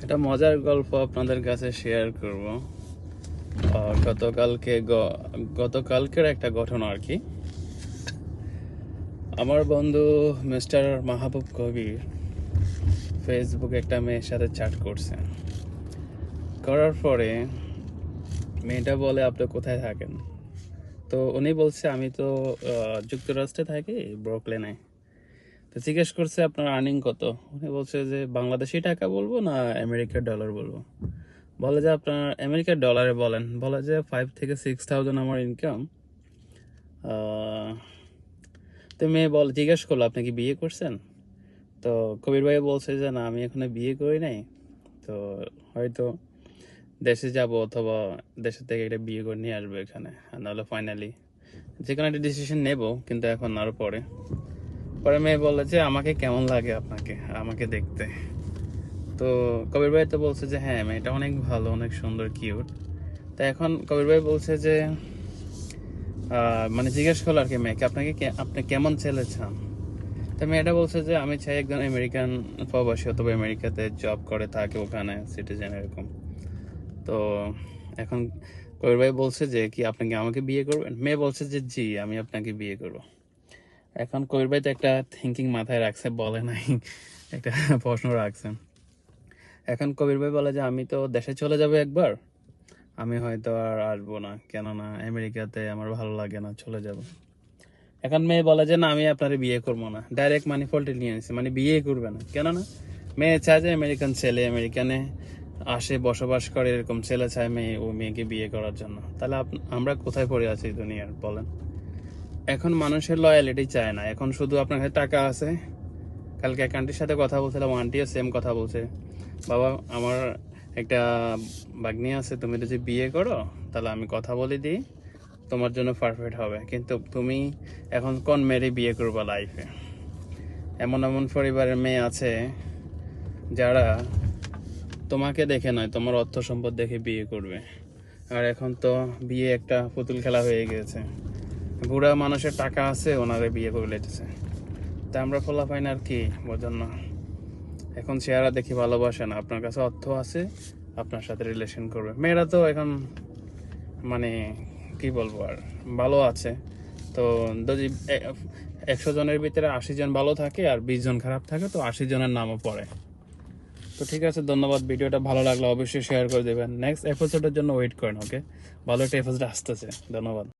একটা মজার গল্প আপনাদের কাছে শেয়ার করব। গতকালকের একটা ঘটনা আর কি। আমার বন্ধু মিস্টার মাহবুব কবির ফেসবুকে একটা মেয়ের সাথে চ্যাট করছে। করার পরে মেয়েটা বলে, আপনি কোথায় থাকেন? তো উনি বলছে, আমি তো যুক্তরাষ্ট্রে থাকি, ব্রুকলিনে। তো জিজ্ঞেস করছে, আপনার আর্নিং কত? উনি বলছে যে, বাংলাদেশি টাকা বলবো না আমেরিকার ডলার বলবো? বলে যে, আপনার আমেরিকার ডলারে বলেন। বলে যে 5,000 থেকে 6,000 আমার ইনকাম। তো মেয়ে জিজ্ঞেস করলো, আপনি কি বিয়ে করছেন? তো কবির ভাই বলছে যে, না, আমি এখনো বিয়ে করি নাই। তো হয়তো দেশে যাব, অথবা দেশের থেকে একটা বিয়ে করে নিয়ে আসবো এখানে, আর নাহলে ফাইনালি যে কোনো একটা ডিসিশন নেব, কিন্তু এখন আরো পরে। পরে মেয়ে বলে যে, আমাকে কেমন লাগে আমাকে দেখতে? তো কবির ভাই তো বলছে যে, হ্যাঁ, মেয়েটা অনেক ভালো, অনেক সুন্দর, কিউট। তো এখন কবির ভাই বলছে যে, মানে জিজ্ঞেস করলো আর কি মেয়েকে, আপনি কেমন ছেলে চান? তো মেয়েটা বলছে যে, আমি চাই একজন আমেরিকান প্রবাসী, অথবা আমেরিকাতে জব করে থাকে, ওখানে সিটিজেন এরকম। তো এখন কবির ভাই বলছে যে, কি আপনি কি আমাকে বিয়ে করবেন? মেয়ে বলছে যে, জি, আমি আপনাকে বিয়ে করবো। এখন কবির ভাই তো একটা থিঙ্কিং মাথায় রাখছে, বলে নাই, একটা প্রশ্ন রাখছে। এখন কবির ভাই বলে যে, আমি তো দেশে চলে যাবো একবার, আমি হয়তো আর আসবো না, কেননা আমেরিকাতে আমার ভালো লাগে না, চলে যাব। এখন মেয়ে বলে যে, না, আমি আপনার বিয়ে করবো না। ডাইরেক্ট মানে ফল্টে নিয়ে নিছে, মানে বিয়ে করবে না। কেননা মেয়ে চায় যে আমেরিকান ছেলে আমেরিকানে আসে, বসবাস করে, এরকম ছেলে চায় মেয়েকে বিয়ে করার জন্য। তাহলে আমরা কোথায় পড়ে আছি দুনিয়ার, বলেন? এখন মানুষের লয়ালিটি চায় না, এখন শুধু আপনার কাছে টাকা আছে। কালকে এক আন্টির সাথে কথা বলছিলাম, আন্টিও সেম কথা বলছে, বাবা, আমার একটা ভাগ্নি আছে, তুমি যদি বিয়ে করো তাহলে আমি কথা বলে দিই, তোমার জন্য পারফেক্ট হবে। কিন্তু তুমি এখন কোন মেয়েরই বিয়ে করবা লাইফে? এমন এমন পরিবারের মেয়ে আছে যারা তোমাকে দেখে নয়, তোমার অর্থ সম্পদ দেখে বিয়ে করবে। আর এখন তো বিয়ে একটা পুতুল খেলা হয়ে গেছে। বুড়া মানুষের টাকা আছে, ওনারে বিয়ে করে লেটেছে। তা আমরা ফলা পাই না আর কি, বোঝেন না? এখন চেহারা দেখি ভালোবাসে না, আপনার কাছে অর্থ আছে, আপনার সাথে রিলেশন করবে। মেয়েরা তো এখন মানে কি বলবো, আর ভালো আছে। তো যদি 100 জনের ভিতরে 80 জন ভালো থাকে আর 20 জন খারাপ থাকে, তো 80 জনের নামও পড়ে। তো ঠিক আছে, ধন্যবাদ। ভিডিওটা ভালো লাগলে অবশ্যই শেয়ার করে দেবেন। নেক্সট এপিসোডের জন্য ওয়েট করেন, ওকে? ভালো একটা এপিসোড আসতেছে। ধন্যবাদ।